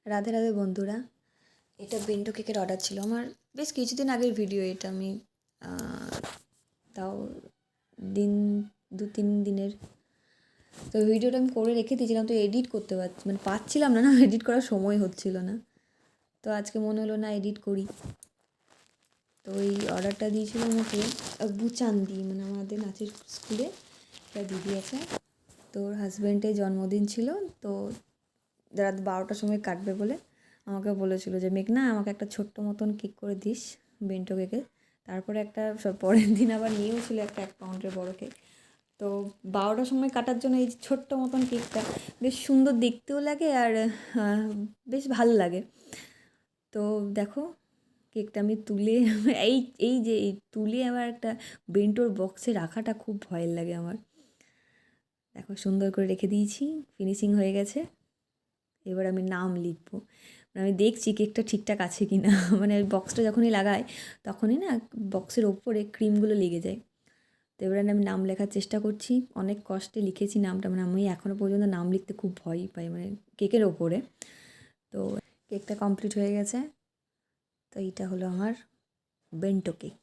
রাধে রাধে বন্ধুরা, এটা বেন্টো কেকের অর্ডার ছিল আমার। বেশ কিছুদিন আগের ভিডিও এটা। আমি তাও 2-3 দিনের। তো ভিডিওটা আমি করে রেখে দিয়েছিলাম, তো এডিট করতে পারছিলাম না, এডিট করার সময় হচ্ছিল না। তো আজকে মনে হলো না এডিট করি। তো এই অর্ডারটা দিয়েছিল আমাকে বুচান্দি, আমাদের নাচের স্কুলে একটা দিদি আছে। তো ওর হাজব্যান্ডের জন্মদিন ছিল, তো রাত 12টার সময় কাটবে বলে আমাকে বলেছিল যে মেঘনা আমাকে একটা ছোট্ট মতন কেক করে দিস, বেন্টো কেকে। তারপরে একটা পরের দিন আবার নিয়েও ছিল একটা 1 পাউন্ডের বড়ো কেক। তো 12টার সময় কাটার জন্য এই ছোট্ট মতন কেকটা বেশ সুন্দর দেখতেও লাগে আর বেশ ভালো লাগে। তো দেখো কেকটা আমি তুলে এই এই যে তুলে আবার একটা বেন্টোর বক্সে রাখাটা খুব ভয়ের লাগে আমার। দেখো সুন্দর করে রেখে দিয়েছি, ফিনিশিং হয়ে গেছে। এবার আমি নাম লিখবো। আমি দেখছি কেকটা ঠিকঠাক আছে কি না। বক্সটা যখনই লাগাই তখনই না বক্সের ওপরে ক্রিমগুলো লেগে যায়। তো এবার আমি নাম লেখার চেষ্টা করছি, অনেক কষ্টে লিখেছি নামটা। আমি এখনও পর্যন্ত নাম লিখতে খুব ভয়ই পাই, কেকের ওপরে। তো কেকটা কমপ্লিট হয়ে গেছে। তো এইটা হলো আমার বেন্টো কেক।